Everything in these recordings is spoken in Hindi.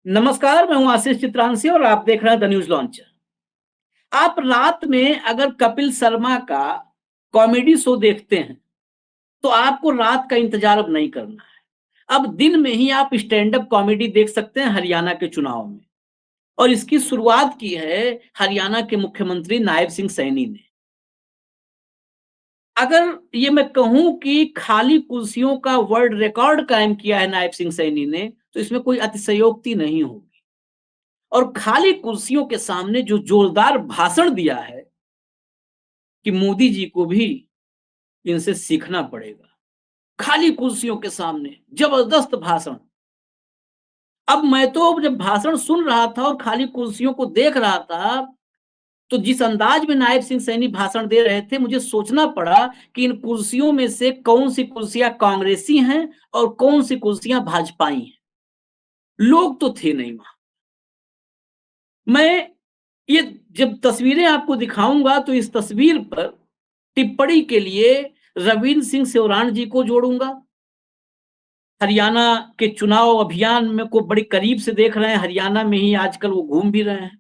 नमस्कार, मैं हूं आशीष चित्रांशी और आप देख रहे हैं द न्यूज लॉन्चर। आप रात में अगर कपिल शर्मा का कॉमेडी शो देखते हैं, तो आपको रात का इंतजार अब नहीं करना है। अब दिन में ही आप स्टैंड अप कॉमेडी देख सकते हैं हरियाणा के चुनाव में। और इसकी शुरुआत की है हरियाणा के मुख्यमंत्री नायब सिंह सैनी ने। अगर ये मैं कहूं कि खाली कुर्सियों का वर्ल्ड रिकॉर्ड कायम किया है नायब सिंह सैनी ने, तो इसमें कोई अतिशयोक्ति नहीं होगी। और खाली कुर्सियों के सामने जो जोरदार भाषण दिया है कि मोदी जी को भी इनसे सीखना पड़ेगा। खाली कुर्सियों के सामने जबरदस्त भाषण। अब मैं तो जब भाषण सुन रहा था और खाली कुर्सियों को देख रहा था, तो जिस अंदाज में नायब सिंह सैनी भाषण दे रहे थे, मुझे सोचना पड़ा कि इन कुर्सियों में से कौन सी कुर्सियां कांग्रेसी हैं और कौन सी कुर्सियां भाजपाई हैं। लोग तो थे नहीं वहां। मैं ये जब तस्वीरें आपको दिखाऊंगा तो इस तस्वीर पर टिप्पणी के लिए रविंद्र सिंह सेवरान जी को जोड़ूंगा। हरियाणा के चुनाव अभियान में को बड़ी करीब से देख रहे हैं, हरियाणा में ही आजकल वो घूम भी रहे हैं।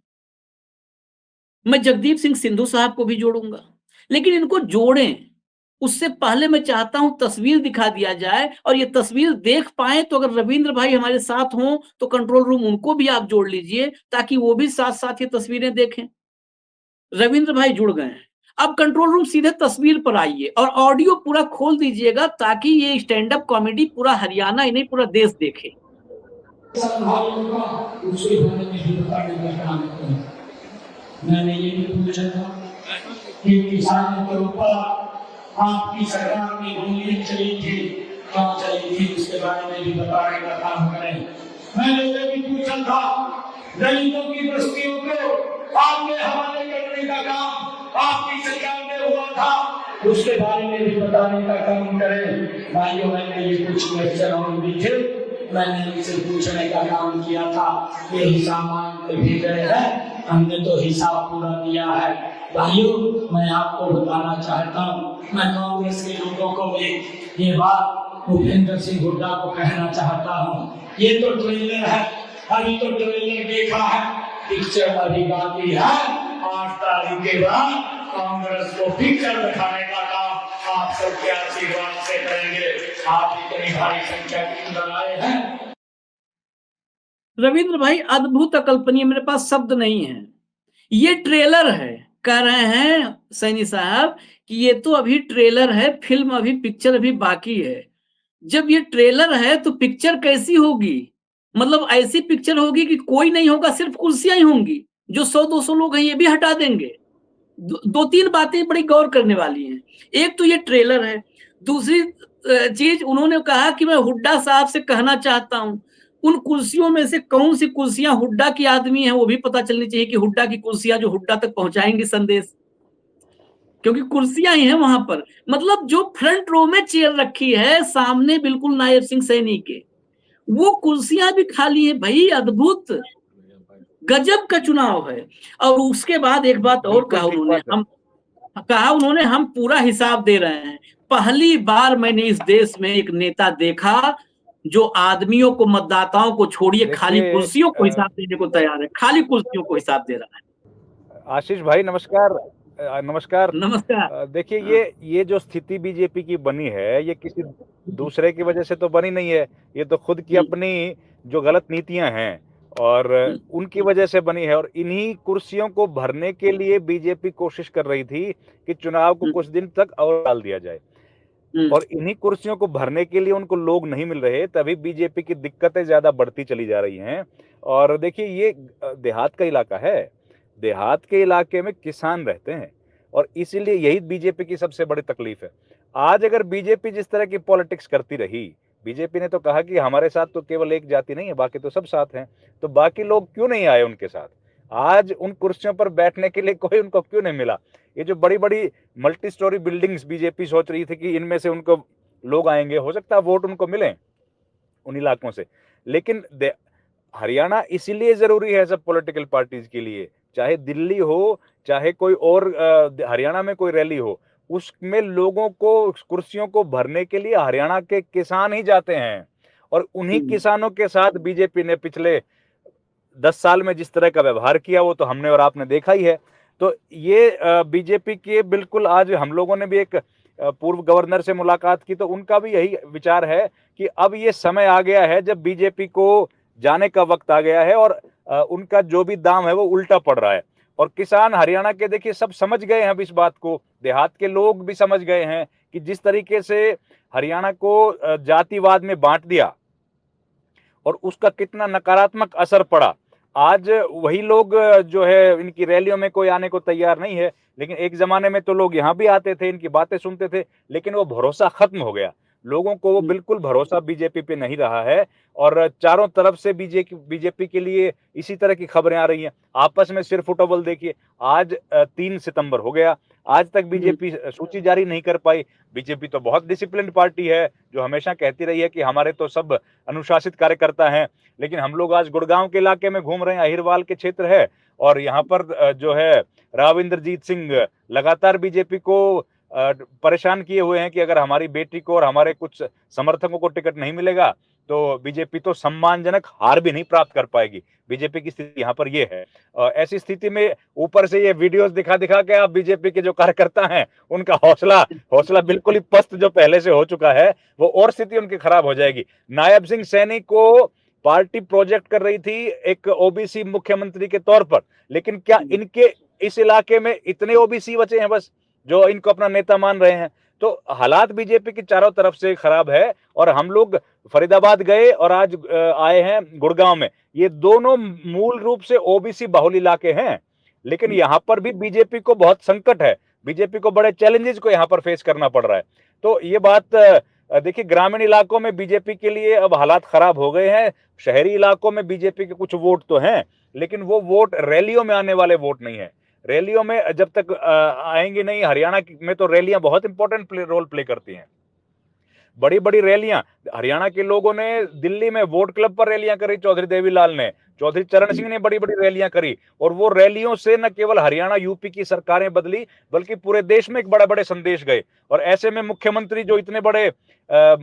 मैं जगदीप सिंह सिंधु साहब को भी जोड़ूंगा, लेकिन इनको जोड़ें उससे पहले मैं चाहता हूं तस्वीर दिखा दिया जाए, और ये तस्वीर देख पाए तो अगर रविंद्र भाई हमारे साथ हों तो कंट्रोल रूम उनको भी आप जोड़ लीजिए, ताकि वो भी साथ साथ ये तस्वीरें देखें। रविंद्र भाई जुड़ गए हैं। अब कंट्रोल रूम सीधे तस्वीर पर आइए और ऑडियो पूरा खोल दीजिएगा, ताकि ये स्टैंड अप कॉमेडी पूरा हरियाणा ही नहीं पूरा देश देखे। मैंने ये भी पूछा था कि किसानों के ऊपर आपकी सरकार की गोलियां चली थी, कहाँ चली थी, उसके बारे में भी बताने का काम करें। मैंने ये भी पूछा था दलितों की बस्तियों को आपके हवाले करने का काम आपकी सरकार में हुआ था, उसके बारे में भी बताने का काम करें। भाइयों, मैंने ये कुछ क्वेश्चन भी थे, मैंने इनसे पूछने का काम किया था। ये हिसाब मांगते भी गए हैं, हमने तो हिसाब पूरा दिया है। भाइयों, मैं आपको बताना चाहता हूँ, मैं कांग्रेस के लोगों को भी ये बात भूपेंद्र सिंह हुड्डा को कहना चाहता हूँ। ये तो ट्रेलर है, अभी तो ट्रेलर देखा है, पिक्चर अभी बाकी है। 8 तारीख के बाद कांग्रेस को पिक्चर दिखाने का काम आप सबके आशीर्वाद से करेंगे। आप इतनी भारी संख्या क्यों लगाए हैं? रविंद्र भाई अद्भुत अकल्पनीय, मेरे पास शब्द नहीं है। ये ट्रेलर है, कह रहे हैं सैनी साहब कि ये तो अभी ट्रेलर है, फिल्म अभी पिक्चर अभी बाकी है। जब ये ट्रेलर है तो पिक्चर कैसी होगी? मतलब ऐसी पिक्चर होगी कि कोई नहीं होगा, सिर्फ कुर्सियां ही होंगी। जो 100-200 लोग हैं ये भी हटा देंगे। दो तीन बातें बड़ी गौर करने वाली हैं। एक तो ये ट्रेलर है, दूसरी चीज उन्होंने कहा कि मैं हुड्डा साहब से कहना चाहता हूं, उन कुर्सियों में से कौन सी कुर्सियां हुड्डा की आदमी है वो भी पता चलनी चाहिए, कि हुड्डा की कुर्सियां जो हुड्डा तक पहुंचाएंगी संदेश, क्योंकि कुर्सियां ही हैं वहां पर। मतलब जो फ्रंट रो में चेयर रखी है सामने बिल्कुल नायब सिंह सैनी के, वो कुर्सियां भी खाली है। भाई अद्भुत, गजब का चुनाव है। और उसके बाद एक बात और कहा उन्होंने, हम पूरा हिसाब दे रहे हैं। पहली बार मैंने इस देश में एक नेता देखा जो आदमियों को, मतदाताओं को छोड़िए, खाली कुर्सियों को हिसाब देने को तैयार है। खाली कुर्सियों को हिसाब दे रहा है। आशीष भाई नमस्कार। नमस्कार। नमस्कार। देखिए, हाँ। ये जो स्थिति बीजेपी की बनी है, ये किसी दूसरे की वजह से तो बनी नहीं है। ये तो खुद की अपनी जो गलत नीतियां हैं और उनकी वजह से बनी है। और इन्हीं कुर्सियों को भरने के लिए बीजेपी कोशिश कर रही थी कि चुनाव को कुछ दिन तक और डाल दिया जाए, और इन्हीं कुर्सियों को भरने के लिए उनको लोग नहीं मिल रहे, तभी बीजेपी की दिक्कतें ज्यादा बढ़ती चली जा रही हैं। और देखिए, ये देहात का इलाका है, देहात के इलाके में किसान रहते हैं, और इसीलिए यही बीजेपी की सबसे बड़ी तकलीफ है। आज अगर बीजेपी जिस तरह की पॉलिटिक्स करती रही, बीजेपी ने तो कहा कि हमारे साथ तो केवल एक जाति नहीं है, बाकी तो सब साथ हैं, तो बाकी लोग क्यों नहीं आए उनके साथ? आज उन कुर्सियों पर बैठने के लिए कोई उनको क्यों नहीं मिला? ये जो बड़ी बड़ी मल्टी स्टोरी बिल्डिंग्स बीजेपी सोच रही थी कि इनमें से उनको लोग आएंगे, हो सकता है वोट उनको मिले उन इलाकों से, लेकिन हरियाणा इसीलिए जरूरी है सब पॉलिटिकल पार्टीज के लिए, चाहे दिल्ली हो, चाहे कोई और हरियाणा में कोई रैली हो, उसमें लोगों को, कुर्सियों को भरने के लिए हरियाणा के किसान ही जाते हैं। और उन्हीं किसानों के साथ बीजेपी ने पिछले 10 साल में जिस तरह का व्यवहार किया वो तो हमने और आपने देखा ही है। तो ये बीजेपी के बिल्कुल आज हम लोगों ने भी एक पूर्व गवर्नर से मुलाकात की तो उनका भी यही विचार है कि अब ये समय आ गया है जब बीजेपी को जाने का वक्त आ गया है और उनका जो भी दाम है वो उल्टा पड़ रहा है। और किसान हरियाणा के देखिए सब समझ गए हैं अब इस बात को, देहात के लोग भी समझ गए हैं कि जिस तरीके से हरियाणा को जातिवाद में बांट दिया और उसका कितना नकारात्मक असर पड़ा। आज वही लोग जो है इनकी रैलियों में कोई आने को तैयार नहीं है, लेकिन एक ज़माने में तो लोग यहाँ भी आते थे, इनकी बातें सुनते थे, लेकिन वो भरोसा खत्म हो गया। लोगों को वो बिल्कुल भरोसा बीजेपी पे नहीं रहा है और चारों तरफ से बीजेपी के लिए इसी तरह की खबरें आ रही हैं। आपस में सिर फुटबॉल देखिए, आज 3 सितंबर हो गया, आज तक बीजेपी सूची जारी नहीं कर पाई। बीजेपी तो बहुत डिसिप्लिन्ड पार्टी है, जो हमेशा कहती रही है कि हमारे तो सब अनुशासित कार्यकर्ता हैं, लेकिन हम लोग आज गुड़गांव के इलाके में घूम रहे हैं, अहिरवाल के क्षेत्र है और यहाँ पर जो है राव इंद्रजीत सिंह लगातार बीजेपी को परेशान किए हुए हैं कि अगर हमारी बेटी को और हमारे कुछ समर्थकों को टिकट नहीं मिलेगा तो बीजेपी तो सम्मानजनक हार भी नहीं प्राप्त कर पाएगी। बीजेपी की स्थिति यहाँ पर ये है। ऐसी स्थिति में ऊपर से ये वीडियोस दिखा दिखा के आप बीजेपी के जो कार्यकर्ता हैं उनका हौसला बिल्कुल ही पस्त जो पहले से हो चुका है, वो और स्थिति उनकी खराब हो जाएगी। नायब सिंह सैनी को पार्टी प्रोजेक्ट कर रही थी एक ओबीसी मुख्यमंत्री के तौर पर, लेकिन क्या इनके इस इलाके में इतने ओबीसी बचे हैं बस जो इनको अपना नेता मान रहे हैं? तो हालात बीजेपी की चारों तरफ से खराब है और हम लोग फरीदाबाद गए और आज आए हैं गुड़गांव में। ये दोनों मूल रूप से ओबीसी बाहुल इलाके हैं, लेकिन यहाँ पर भी बीजेपी को बहुत संकट है, बीजेपी को बड़े चैलेंजेस को यहाँ पर फेस करना पड़ रहा है। तो ये बात देखिए, ग्रामीण इलाकों में बीजेपी के लिए अब हालात खराब हो गए हैं। शहरी इलाकों में बीजेपी के कुछ वोट तो हैं, लेकिन वो वोट रैलियों में आने वाले वोट नहीं है। रैलियों में जब तक आएंगे नहीं, हरियाणा में तो रैलियां बहुत इंपॉर्टेंट रोल प्ले करती हैं। बड़ी बड़ी रैलियां हरियाणा के लोगों ने दिल्ली में वोट क्लब पर रैलियां करी, चौधरी देवीलाल ने, चौधरी चरण सिंह ने बड़ी बड़ी रैलियां करी और वो रैलियों से न केवल हरियाणा यूपी की सरकारें बदली बल्कि पूरे देश में एक बड़े बड़े संदेश गए। और ऐसे में मुख्यमंत्री जो इतने बड़े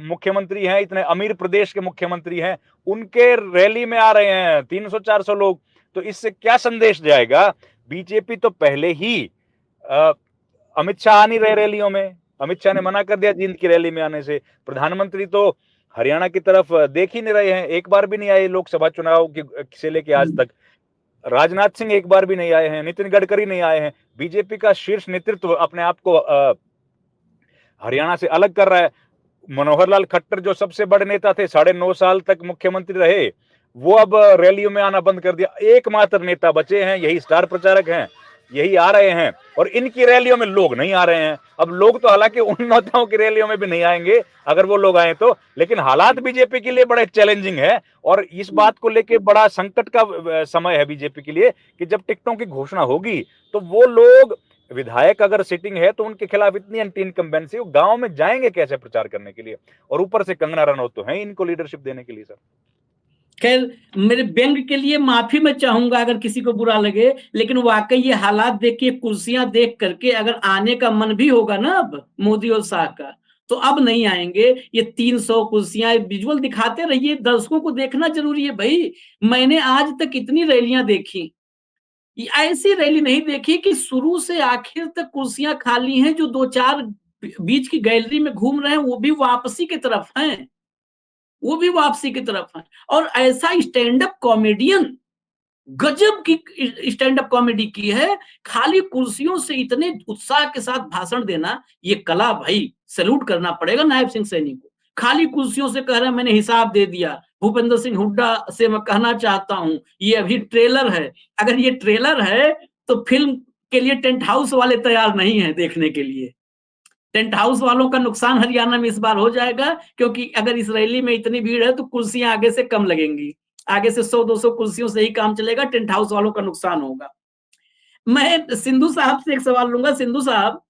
मुख्यमंत्री हैं, इतने अमीर प्रदेश के मुख्यमंत्री हैं, उनके रैली में आ रहे हैं 300-400 लोग, तो इससे क्या संदेश जाएगा? बीजेपी तो पहले ही अमित शाह आ नहीं रहे रैलियों में, अमित शाह ने मना कर दिया जींद की रैली में आने से। प्रधानमंत्री तो हरियाणा की तरफ देख ही नहीं रहे हैं, एक बार भी नहीं आए लोकसभा चुनाव से लेके आज तक। राजनाथ सिंह एक बार भी नहीं आए हैं, नितिन गडकरी नहीं आए हैं। बीजेपी का शीर्ष नेतृत्व अपने आप को हरियाणा से अलग कर रहा है। मनोहर लाल खट्टर जो सबसे बड़े नेता थे, 9.5 साल तक मुख्यमंत्री रहे, वो अब रैलियों में आना बंद कर दिया। एकमात्र नेता बचे हैं, यही स्टार प्रचारक हैं, यही आ रहे हैं और इनकी रैलियों में लोग नहीं आ रहे हैं। अब लोग तो हालांकि उन नेताओं की रैलियों में भी नहीं आएंगे अगर वो लोग आए तो, लेकिन हालात बीजेपी के लिए बड़े चैलेंजिंग है और इस बात को लेके बड़ा संकट का समय है बीजेपी के लिए कि जब टिकटों की घोषणा होगी तो वो लोग, विधायक अगर सिटिंग है तो उनके खिलाफ इतनी एंटी इनकम्बेंसी, वो गांव में जाएंगे कैसे प्रचार करने के लिए? और ऊपर से कंगना रनौत तो है इनको लीडरशिप देने के लिए। सर खैर, मेरे व्यंग के लिए माफी मैं चाहूंगा अगर किसी को बुरा लगे, लेकिन वाकई ये हालात देख के, कुर्सियां देख करके अगर आने का मन भी होगा ना अब मोदी और शाह का, तो अब नहीं आएंगे। ये 300 कुर्सियां विजुअल दिखाते रहिए, दर्शकों को देखना जरूरी है भाई। मैंने आज तक इतनी रैलियां देखी, ऐसी रैली नहीं देखी कि शुरू से आखिर तक कुर्सियां खाली हैं, जो 2-4 बीच की गैलरी में घूम रहे हैं वो भी वापसी की तरफ हैं, वो भी वापसी की तरफ है। और ऐसा स्टैंड अप कॉमेडियन, गजब की स्टैंड अप कॉमेडी की है। खाली कुर्सियों से इतने उत्साह के साथ भाषण देना, ये कला भाई सैल्यूट करना पड़ेगा नायब सिंह सैनी को। खाली कुर्सियों से कह रहे हैं मैंने हिसाब दे दिया। भूपेंद्र सिंह हुड्डा से मैं कहना चाहता हूं, ये अभी ट्रेलर है। अगर ये ट्रेलर है तो फिल्म के लिए टेंट हाउस वाले तैयार नहीं है देखने के लिए। टेंट हाउस वालों का नुकसान हरियाणा में इस बार हो जाएगा, क्योंकि अगर इस रैली में इतनी भीड़ है तो कुर्सियां आगे से कम लगेंगी, आगे से 100-200 कुर्सियों से ही काम चलेगा, टेंट हाउस वालों का नुकसान होगा। मैं सिंधु साहब से एक सवाल लूंगा। सिंधु साहब,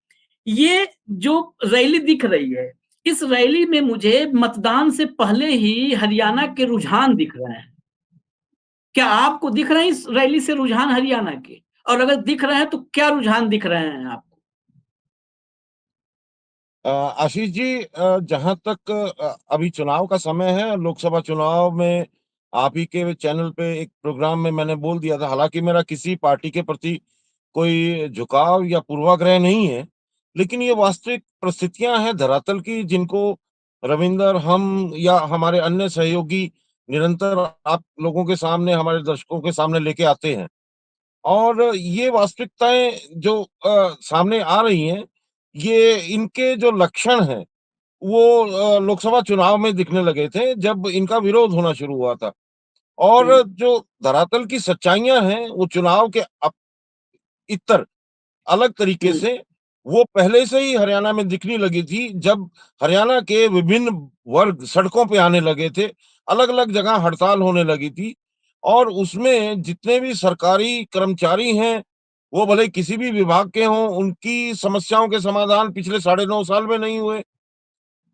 ये जो रैली दिख रही है, इस रैली में मुझे मतदान से पहले ही हरियाणा के रुझान दिख रहे हैं। क्या आपको दिख रहे हैं इस रैली से रुझान हरियाणा के? और अगर दिख रहे हैं तो क्या रुझान दिख रहे हैं आपको? आशीष जी, जहां तक अभी चुनाव का समय है, लोकसभा चुनाव में आप ही के चैनल पे एक प्रोग्राम में मैंने बोल दिया था, हालांकि मेरा किसी पार्टी के प्रति कोई झुकाव या पूर्वाग्रह नहीं है, लेकिन ये वास्तविक परिस्थितियां हैं धरातल की, जिनको रविंदर, हम या हमारे अन्य सहयोगी निरंतर आप लोगों के सामने, हमारे दर्शकों के सामने लेके आते हैं। और ये वास्तविकताएं जो सामने आ रही हैं, ये इनके जो लक्षण हैं वो लोकसभा चुनाव में दिखने लगे थे जब इनका विरोध होना शुरू हुआ था। और जो धरातल की सच्चाइयां हैं वो चुनाव के इतर अलग तरीके से वो पहले से ही हरियाणा में दिखने लगी थी, जब हरियाणा के विभिन्न वर्ग सड़कों पे आने लगे थे, अलग-अलग जगह हड़ताल होने लगी थी। और उसमें जितने भी सरकारी कर्मचारी हैं, वो भले किसी भी विभाग के हों, उनकी समस्याओं के समाधान पिछले 9.5 साल में नहीं हुए।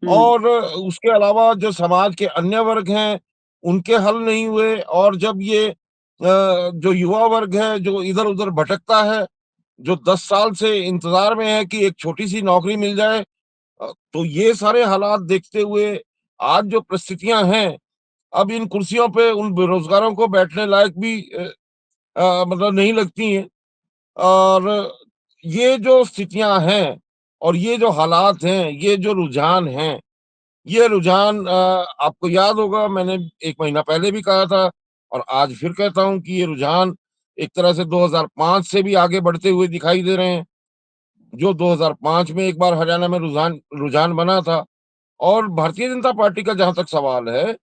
और उसके अलावा जो समाज के अन्य वर्ग हैं, उनके हल नहीं हुए। और जब ये जो युवा वर्ग है, जो इधर-उधर भटकता है, जो 10 साल से इंतजार में है कि एक छोटी-सी नौकरी मिल जाए, तो ये सारे हालात देखते हुए आज जो परिस्थितियां हैं, अब इन कुर्सियों पे उन बेरोजगारों को बैठने लायक भी मतलब नहीं लगती हैं। और ये जो स्थितियां हैं और ये जो हालात हैं, ये जो रुझान हैं, ये रुझान आपको याद होगा, मैंने 1 महीना पहले भी कहा था और आज फिर कहता हूँ कि ये रुझान एक तरह से 2005 से भी आगे बढ़ते हुए दिखाई दे रहे हैं। जो 2005 में एक बार हरियाणा में रुझान रुझान बना था। और भारतीय जनता पार्टी का जहाँ तक सवाल है,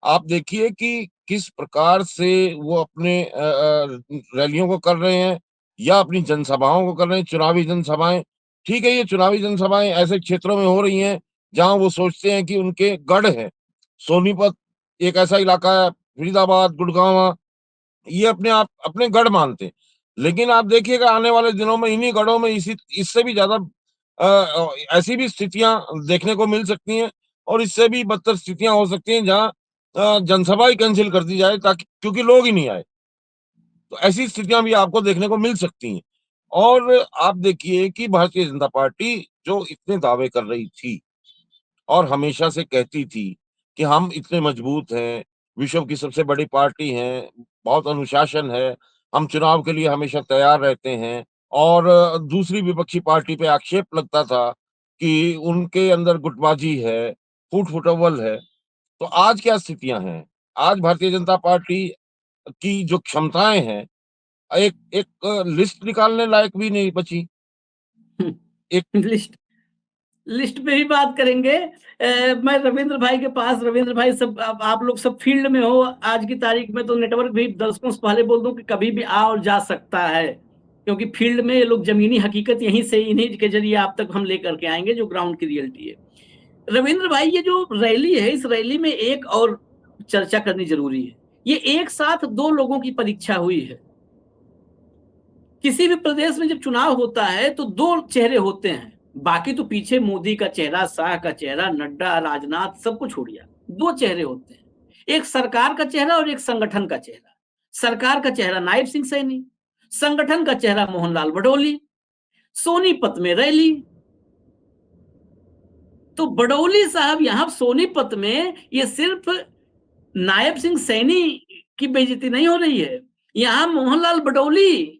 आप देखिए कि किस प्रकार से वो अपने रैलियों को कर रहे हैं या अपनी जनसभाओं को कर रहे हैं, चुनावी जनसभाएँ। ठीक है, ये चुनावी जनसभाएँ ऐसे क्षेत्रों में हो रही हैं, जहाँ वो सोचते हैं कि उनके गढ़ हैं। सोनीपत एक ऐसा इलाका है, फरीदाबाद, गुड़गाँव, ये अपने आप अपने गढ़ मानते हैं। लेकिन आप देखिएगा आने वाले दिनों में इन्हीं गढ़ों में इसी इससे भी ज़्यादा ऐसी भी स्थितियाँ देखने को मिल सकती हैं और इससे भी बदतर स्थितियाँ हो सकती हैं, जहाँ जनसभा ही कैंसल कर दी जाए, ताकि क्योंकि लोग ही नहीं आए। तो ऐसी स्थितियाँ भी आपको देखने को मिल सकती हैं। और आप देखिए कि भारतीय जनता पार्टी जो इतने दावे कर रही थी और हमेशा से कहती थी कि हम इतने मजबूत हैं, विश्व की सबसे बड़ी पार्टी हैं, बहुत अनुशासन है, हम चुनाव के लिए हमेशा तैयार रहते हैं। और दूसरी विपक्षी पार्टी पे आक्षेप लगता था कि उनके अंदर गुटबाजी है, फूट-फुटअव्वल है। तो आज क्या स्थितियाँ हैं? आज भारतीय जनता पार्टी की जो क्षमताएँ हैं, एक एक लिस्ट निकालने लायक भी नहीं बची। एक लिस्ट लिस्ट पे भी बात करेंगे। मैं रविंद्र भाई के पास, रविंद्र भाई सब आप लोग सब फील्ड में हो आज की तारीख में, तो नेटवर्क भी दर्शकों से पहले बोल दूं कि कभी भी आ और जा सकता है, क्योंकि फील्ड में ये लोग जमीनी हकीकत यहीं से इन्हीं के जरिए आप तक हम लेकर के आएंगे जो ग्राउंड की रियलिटी है। रविंद्र भाई, ये जो रैली है, इस रैली में एक और चर्चा करनी जरूरी है। ये एक साथ दो लोगों की परीक्षा हुई है। किसी भी प्रदेश में जब चुनाव होता है तो दो चेहरे होते हैं, बाकी तो पीछे मोदी का चेहरा, शाह का चेहरा, नड्डा, राजनाथ सब कुछ छोड़ दिया। दो चेहरे होते हैं, एक सरकार का चेहरा और एक संगठन का चेहरा। सरकार का चेहरा नायब सिंह सैनी, संगठन का चेहरा मोहनलाल बडोली। सोनीपत में रैली, तो बडोली साहब यहां सोनीपत में ये सिर्फ नायब सिंह सैनी की बेइज्जती नहीं हो रही है, यहां मोहनलाल बडोली,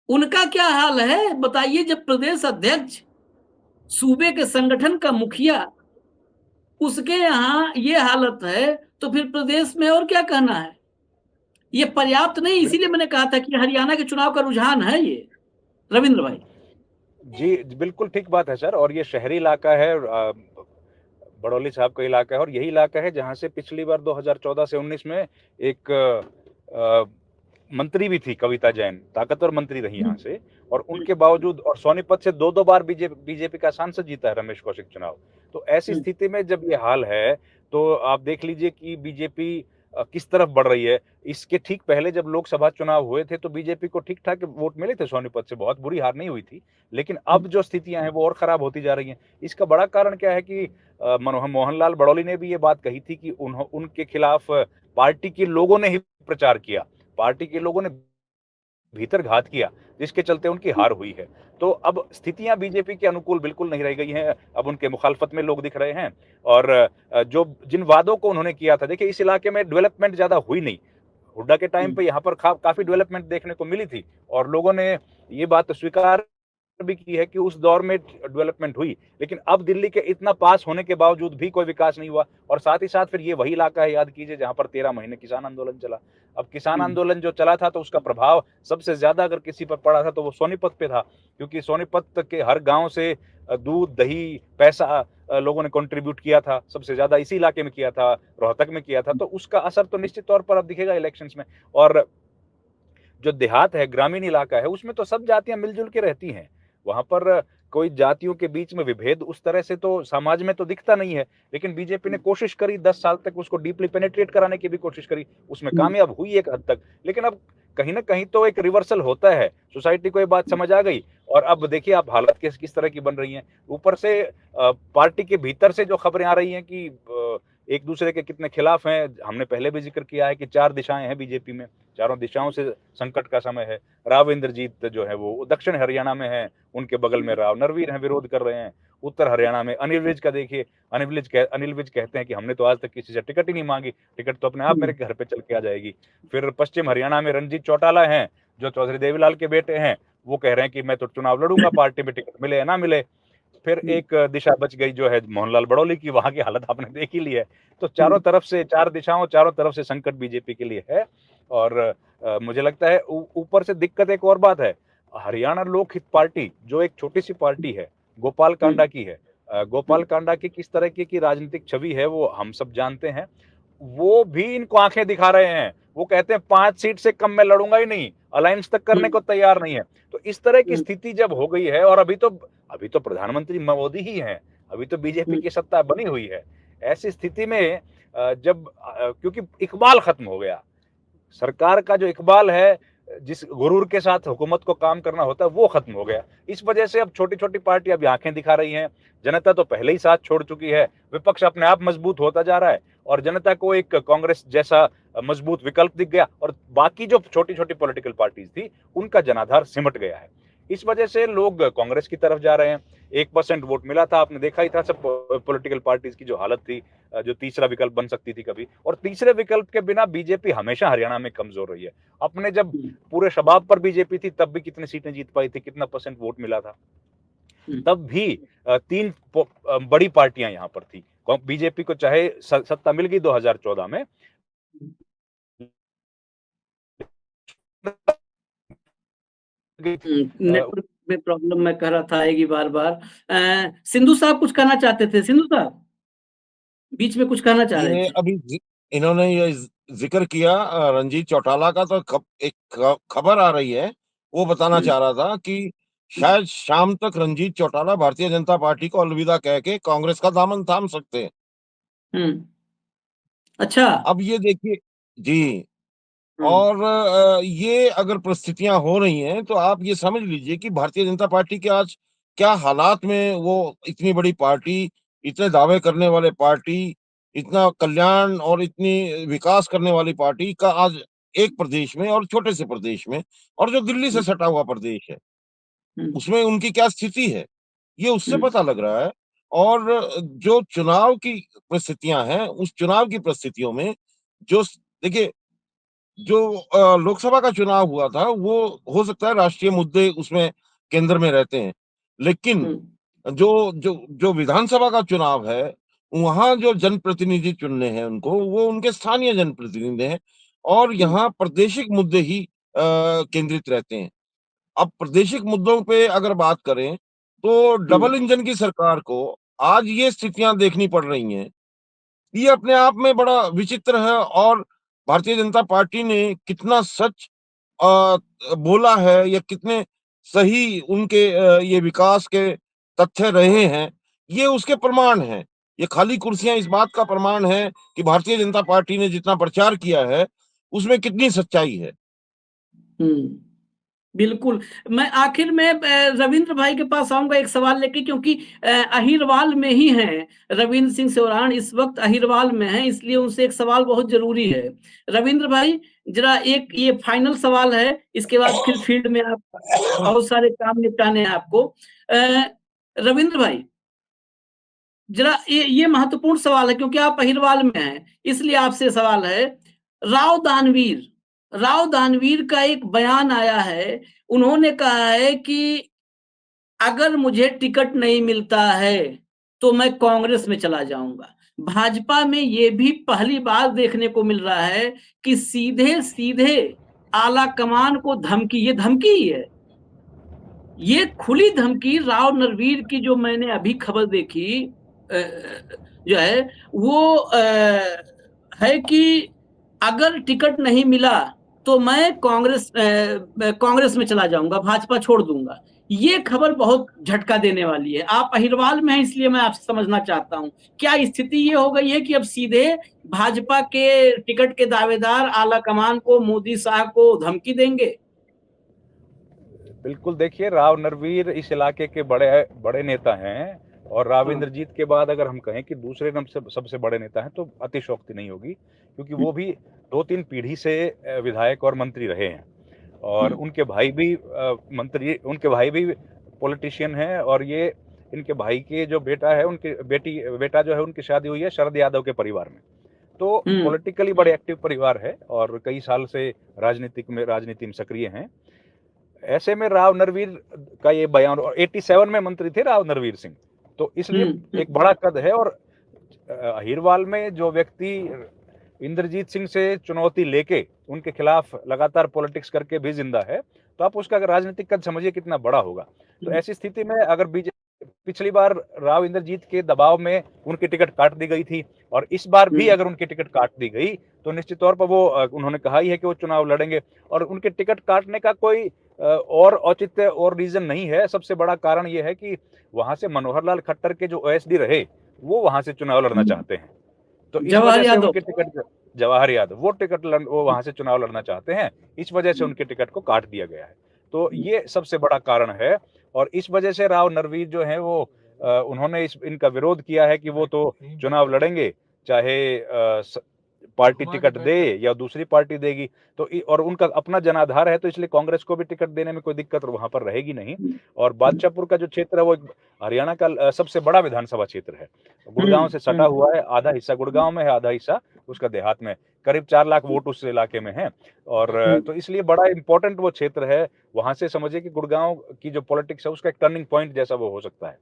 उनका क्या हाल है बताइए। जब प्रदेश अध्यक्ष, सूबे के संगठन का मुखिया, उसके यहाँ ये हालत है, तो फिर प्रदेश में और क्या कहना है। ये पर्याप्त नहीं, इसीलिए मैंने कहा था कि हरियाणा के चुनाव का रुझान है ये। रविंद्र भाई जी, बिल्कुल ठीक बात है सर। और ये शहरी इलाका है, बड़ौली साहब का इलाका है और यही इलाका है जहाँ से पिछली बार 2014 से 19 में एक मंत्री भी थी, कविता जैन, ताकतवर मंत्री रही यहाँ से। और उनके बावजूद, और सोनीपत से 2-2 बार बीजेपी का सांसद जीता है रमेश कौशिक चुनाव। तो ऐसी स्थिति में जब ये हाल है, तो आप देख लीजिए कि बीजेपी किस तरफ बढ़ रही है। इसके ठीक पहले जब लोकसभा चुनाव हुए थे तो बीजेपी को ठीक-ठाक वोट मिले थे सोनीपत से, बहुत बुरी हार नहीं हुई थी। लेकिन अब जो स्थितियां हैं वो और खराब होती जा रही हैं। इसका बड़ा कारण क्या है कि मोहनलाल बडौली ने भी ये बात कही थी कि उनके खिलाफ पार्टी के लोगों ने ही प्रचार किया। पार्टी के लोगों ने भीतर घात किया, जिसके चलते उनकी हार हुई है। तो अब स्थितियाँ बीजेपी के अनुकूल बिल्कुल नहीं रह गई हैं, अब उनके मुखालफत में लोग दिख रहे हैं और जो जिन वादों को उन्होंने किया था, देखिए इस इलाके में डेवलपमेंट ज़्यादा हुई नहीं। हुड्डा के टाइम पे यहाँ पर काफ़ी डेवलपमेंट देखने को मिली थी और लोगों ने ये बात स्वीकार भी की है कि उस दौर में डेवलपमेंट हुई, लेकिन अब दिल्ली के इतना पास होने के बावजूद भी कोई विकास नहीं हुआ और साथ ही साथ फिर ये वही इलाका है, याद कीजिए, जहाँ पर 13 महीने किसान आंदोलन चला। अब किसान आंदोलन जो चला था तो उसका प्रभाव सबसे ज़्यादा अगर किसी पर पड़ा था तो वो सोनीपत पे था, क्योंकि सोनीपत के हर गाँव से दूध, दही, पैसा लोगों ने कंट्रीब्यूट किया था, सबसे ज़्यादा इसी इलाके में किया था, रोहतक में किया था, तो उसका असर तो निश्चित तौर पर अब दिखेगा इलेक्शंस में। और जो देहात है, ग्रामीण इलाका है, उसमें तो सब जातियाँ मिल-जुल के रहती हैं। वहाँ पर कोई जातियों के बीच में विभेद उस तरह से तो समाज में तो दिखता नहीं है, लेकिन बीजेपी ने कोशिश करी 10 साल तक उसको डीपली पेनिट्रेट कराने की भी कोशिश करी, उसमें कामयाब हुई एक हद तक। लेकिन अब कहीं न कहीं तो एक रिवर्सल होता है, सोसाइटी को ये बात समझ आ गई और अब देखिए आप हालत किस तरह की बन रही हैं। ऊपर से पार्टी के भीतर से जो खबरें आ रही हैं कि एक दूसरे के कितने खिलाफ हैं, हमने पहले भी ज़िक्र किया है कि 4 दिशाएँ हैं बीजेपी में, चारों दिशाओं से संकट का समय है। राव इंद्रजीत जो है वो दक्षिण हरियाणा में हैं, उनके बगल में राव नरवीर हैं, विरोध कर रहे हैं। उत्तर हरियाणा में अनिल विज का देखिए, अनिल विज कहते हैं कि हमने तो आज तक किसी से टिकट ही नहीं माँगी, टिकट तो अपने आप मेरे घर पे चल के आ जाएगी। फिर पश्चिम हरियाणा में रणजीत चौटाला हैं, जो चौधरी देवीलाल के बेटे हैं, वो कह रहे हैं कि मैं तो चुनाव लड़ूँगा, पार्टी में टिकट मिले या ना मिले। फिर एक दिशा बच गई जो है मोहनलाल बड़ौली की, वहाँ की हालत आपने देख ही ली है। तो चारों तरफ से 4 दिशाओं, चारों तरफ से संकट बीजेपी के लिए है और मुझे लगता है ऊपर से दिक्कत एक और बात है, हरियाणा लोक हित पार्टी जो एक छोटी-सी पार्टी है, गोपाल कांडा की है। गोपाल कांडा की किस तरह की राजनीतिक छवि है वो हम सब जानते हैं। वो भी इनको आँखें दिखा रहे हैं। वो कहते हैं 5 सीट से कम मैं लड़ूँगा ही नहीं, अलायंस तक करने को तैयार नहीं है। तो इस तरह की स्थिति जब हो गई है और अभी तो प्रधानमंत्री मोदी ही हैं, अभी तो बीजेपी की सत्ता बनी हुई है। ऐसी स्थिति में क्योंकि इकबाल खत्म हो गया, सरकार का जो इकबाल है, जिस गुरूर के साथ हुकूमत को काम करना होता है, वो खत्म हो गया। इस वजह से अब छोटी-छोटी पार्टी अभी आँखें दिखा रही हैं। जनता तो पहले ही साथ छोड़ चुकी है, विपक्ष अपने आप मजबूत होता जा रहा है और जनता को एक कांग्रेस जैसा मजबूत विकल्प दिख गया और बाकी जो छोटी-छोटी पॉलिटिकल पार्टीज़ थी, उनका जनाधार सिमट गया है। इस वजह से लोग कांग्रेस की तरफ जा रहे हैं। 1% वोट मिला था, आपने देखा ही था सब पॉलिटिकल पार्टीज़ की जो हालत थी, जो तीसरा विकल्प बन सकती थी कभी और तीसरे विकल्प के बिना बीजेपी हमेशा हरियाणा में कमज़ोर रही है। अपने जब पूरे शबाब पर बीजेपी थी, तब भी कितनी सीटें जीत पाई थी, कितना परसेंट वोट मिला था। तब भी 3 बड़ी पार्टियां यहाँ पर थी। बीजेपी को चाहे सत्ता मिल गई 2014 में, नेटवर्क में प्रॉब्लम मैं कह रहा था आएगी बार-बार। सिंधु साहब कुछ कहना चाहते थे, सिंधु साहब? बीच में कुछ कहना चाह रहे ये थे। अभी इन्होंने ये जिक्र किया रंजीत चौटाला का, तो एक खबर आ रही है, वो बताना चाह रहा था कि शायद शाम तक रंजीत चौटाला भारतीय जनता पार्टी को अलविदा कह के कांग्रेस का दामन थाम सकते हैं। अच्छा। अब ये देखिए जी, और ये अगर परिस्थितियां हो रही हैं तो आप ये समझ लीजिए कि भारतीय जनता पार्टी के आज क्या हालात में, वो इतनी बड़ी पार्टी, इतने दावे करने वाले पार्टी, इतना कल्याण और इतनी विकास करने वाली पार्टी का आज एक प्रदेश में और छोटे से प्रदेश में और जो दिल्ली से सटा हुआ प्रदेश है, उसमें उनकी क्या स्थिति है, ये उससे पता लग रहा है। और जो चुनाव की परिस्थितियां हैं, उस चुनाव की परिस्थितियों में जो देखिए, जो लोकसभा का चुनाव हुआ था, वो हो सकता है राष्ट्रीय मुद्दे उसमें केंद्र में रहते हैं। लेकिन जो जो जो विधानसभा का चुनाव है, वहाँ जो जनप्रतिनिधि चुनने हैं उनको, वो उनके स्थानीय जनप्रतिनिधि हैं और यहाँ प्रादेशिक मुद्दे ही केंद्रित रहते हैं। अब प्रादेशिक मुद्दों पे अगर बात करें, तो डबल इंजन की सरकार को आज ये स्थितियाँ देखनी पड़ रही हैं, ये अपने आप में बड़ा विचित्र है और भारतीय जनता पार्टी ने कितना सच बोला है या कितने सही उनके ये विकास के तथ्य रहे हैं, ये उसके प्रमाण हैं। ये खाली कुर्सियाँ इस बात का प्रमाण है कि भारतीय जनता पार्टी ने जितना प्रचार किया है, उसमें कितनी सच्चाई है। बिल्कुल। मैं आखिर में रविंद्र भाई के पास आऊँगा एक सवाल लेके, क्योंकि अहिरवाल में ही हैं, रविंद्र सिंह सेवरान इस वक़्त अहिरवाल में हैं, इसलिए उनसे एक सवाल बहुत ज़रूरी है। रविंद्र भाई, जरा एक ये फाइनल सवाल है, इसके बाद फिर फील्ड में आप बहुत सारे काम निपटाने हैं आपको। रविंद्र भाई, जरा ये महत्वपूर्ण सवाल है क्योंकि आप अहिरवाल में हैं, इसलिए आपसे सवाल है। राव दानवीर राव दानवीर का एक बयान आया है, उन्होंने कहा है कि अगर मुझे टिकट नहीं मिलता है तो मैं कांग्रेस में चला जाऊंगा। भाजपा में ये भी पहली बार देखने को मिल रहा है कि सीधे सीधे आला कमान को धमकी, ये धमकी ही है, ये खुली धमकी राव नरवीर की जो मैंने अभी खबर देखी जो है वो है कि अगर टिकट नहीं मिला तो मैं कांग्रेस में चला जाऊंगा, भाजपा छोड़ दूंगा। ये खबर बहुत झटका देने वाली है। आप अहिरवाल में हैं इसलिए मैं आपसे समझना चाहता हूं, क्या स्थिति ये हो गई है कि अब सीधे भाजपा के टिकट के दावेदार आला कमान को, मोदी शाह को धमकी देंगे? बिल्कुल, देखिए राव नरवीर इस इलाके के बड़े बड़े नेता हैं और राव इंद्रजीत के बाद अगर हम कहें कि दूसरे नंबर से सबसे बड़े नेता हैं तो अतिशयोक्ति नहीं होगी, क्योंकि वो भी 2-3 पीढ़ी से विधायक और मंत्री रहे हैं और उनके भाई भी पॉलिटिशियन हैं और ये इनके भाई के जो बेटा है, उनकी बेटा जो है उनकी शादी हुई है शरद यादव के परिवार में। तो पॉलिटिकली बड़े एक्टिव परिवार है और कई साल से राजनीति में सक्रिय हैं। ऐसे में राव नरवीर का ये बयान, और 87 में मंत्री थे राव नरवीर सिंह, तो इसलिए एक बड़ा कद है। और अहिरवाल में जो व्यक्ति इंद्रजीत सिंह से चुनौती लेके उनके खिलाफ लगातार पॉलिटिक्स करके भी जिंदा है, तो आप उसका राजनीतिक कद समझिए कितना बड़ा होगा। तो ऐसी स्थिति में अगर बीजेपी, पिछली बार राव इंद्रजीत के दबाव में उनकी टिकट काट दी गई थी और इस बार भी अगर उनकी टिकट काट दी गई तो निश्चित तौर पर वो, उन्होंने कहा ही है कि वो चुनाव लड़ेंगे और उनके टिकट काटने का कोई और औचित्य और रीजन नहीं है। सबसे बड़ा कारण ये है कि वहां से मनोहर लाल खट्टर के जो ओएसडी रहे वो वहां से चुनाव लड़ना चाहते हैं, तो इस वजह से उनके टिकट, जवाहर यादव, वो वहां से चुनाव लड़ना चाहते हैं, इस वजह से उनके टिकट को काट दिया गया है। तो ये सबसे बड़ा कारण है और इस वजह से राव नरवीर जो है वो उन्होंने इनका विरोध किया है कि वो तो चुनाव लड़ेंगे चाहे पार्टी टिकट दे या दूसरी पार्टी देगी, तो और उनका अपना जनाधार है, तो इसलिए कांग्रेस को भी टिकट देने में कोई दिक्कत वहां पर रहेगी नहीं। और बादशाहपुर का जो क्षेत्र है वो हरियाणा का सबसे बड़ा विधानसभा क्षेत्र है, गुड़गांव से सटा हुआ है, आधा हिस्सा गुड़गांव में है, आधा हिस्सा उसका देहात में, करीब 4 लाख वोट उस इलाके में है और तो इसलिए बड़ा इंपॉर्टेंट वो क्षेत्र है। वहां से समझिए कि गुड़गांव की जो पॉलिटिक्स है उसका एक टर्निंग पॉइंट जैसा वो हो सकता है।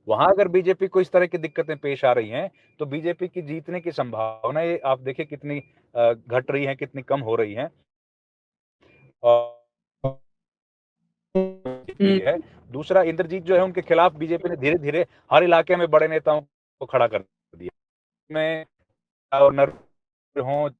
वहां अगर बीजेपी को इस तरह की दिक्कतें पेश आ रही हैं तो बीजेपी की जीतने की संभावनाएं आप देखिए कितनी घट रही हैं, कितनी कम हो रही हैं। है दूसरा, इंद्रजीत जो है उनके खिलाफ बीजेपी ने धीरे धीरे हर इलाके में बड़े नेताओं को खड़ा कर दिया। मैं हूँ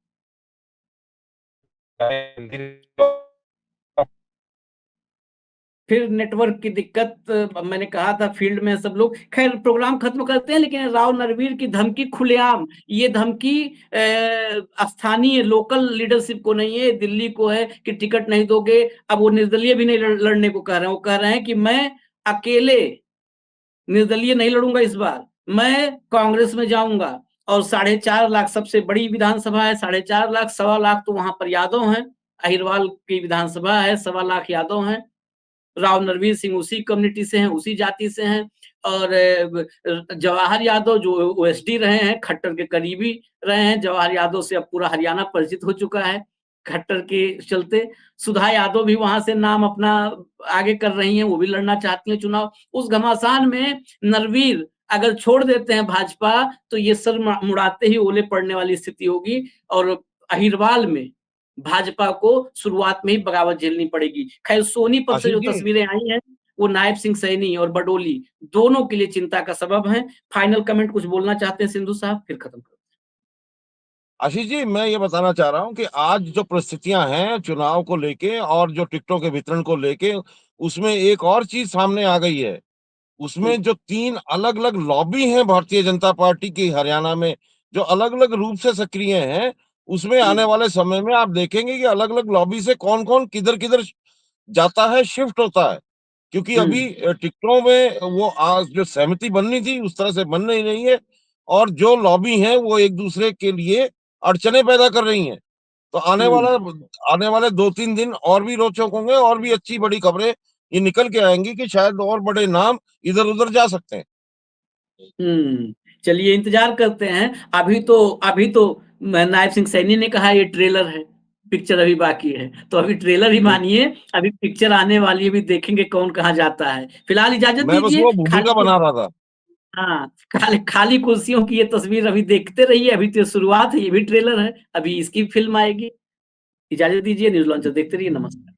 फिर नेटवर्क की दिक्कत, मैंने कहा था फील्ड में सब लोग। खैर प्रोग्राम खत्म करते हैं, लेकिन राव नरवीर की धमकी खुलेआम, ये धमकी स्थानीय लोकल लीडरशिप को नहीं है, दिल्ली को है कि टिकट नहीं दोगे। अब वो निर्दलीय भी नहीं लड़ने को कह रहे हैं, वो कह रहे हैं कि मैं अकेले निर्दलीय नहीं लड़ूंगा इस बार, मैं कांग्रेस में जाऊंगा। और 4.5 लाख सबसे बड़ी विधानसभा है, 4.5 लाख, 1.25 लाख तो वहां पर यादव हैं, अहिरवाल की विधानसभा है, 1.25 लाख यादव हैं। राव नरवीर सिंह उसी कम्युनिटी से हैं, उसी जाति से हैं और जवाहर यादव जो ओएसडी रहे हैं, खट्टर के करीबी रहे हैं। जवाहर यादव से अब पूरा हरियाणा परिचित हो चुका है खट्टर के चलते। सुधा यादव भी वहां से नाम अपना आगे कर रही हैं, वो भी लड़ना चाहती हैं चुनाव। उस घमासान में नरवीर अगर छोड़ देते हैं भाजपा तो ये सर मुड़ाते ही ओले पड़ने वाली स्थिति होगी और अहिरवाल में भाजपा को शुरुआत में ही बगावत झेलनी पड़ेगी। खैर सोनीपत से जो तस्वीरें आई हैं वो नायब सिंह सैनी और बडोली दोनों के लिए चिंता का सबब है। फाइनल कमेंट कुछ बोलना चाहते हैं सिंधु साहब, फिर खत्म करते हैं। आशीष जी, मैं ये बताना चाह रहा हूँ कि आज जो परिस्थितियां हैं चुनाव को लेके और जो टिकटों के वितरण को लेके, उसमें एक और चीज सामने आ गई है। उसमें जो 3 अलग-अलग लॉबी हैं भारतीय जनता पार्टी की हरियाणा में, जो अलग-अलग रूप से सक्रिय हैं, उसमें आने वाले समय में आप देखेंगे कि अलग-अलग लॉबी से कौन-कौन किधर-किधर जाता है, शिफ्ट होता है। क्योंकि अभी टिकटों में वो आज जो सहमति बननी थी उस तरह से बन नहीं रही है और जो लॉबी है वो एक दूसरे के लिए अड़चनें पैदा कर रही हैं। तो आने वाले 2-3 दिन और भी रोचक होंगे और भी अच्छी बड़ी खबरें ये निकल के आएंगी कि शायद और बड़े नाम इधर-उधर जा सकते हैं। चलिए इंतजार करते हैं। अभी तो नायब सिंह सैनी ने कहा ये ट्रेलर है, पिक्चर अभी बाकी है। तो अभी ट्रेलर ही मानिए, अभी पिक्चर आने वाली है, अभी देखेंगे कौन कहाँ जाता है। फिलहाल इजाज़त मैं बस दीजिए, वो भूमिका बना रहा था। हाँ, खाली कुर्सियों की ये तस्वीर अभी देखते रहिए, अभी तो शुरुआत है, ये भी ट्रेलर है, अभी इसकी फ़िल्म आएगी। इजाज़त दीजिए, न्यूज़ लॉन्चर देखते रहिए, नमस्कार।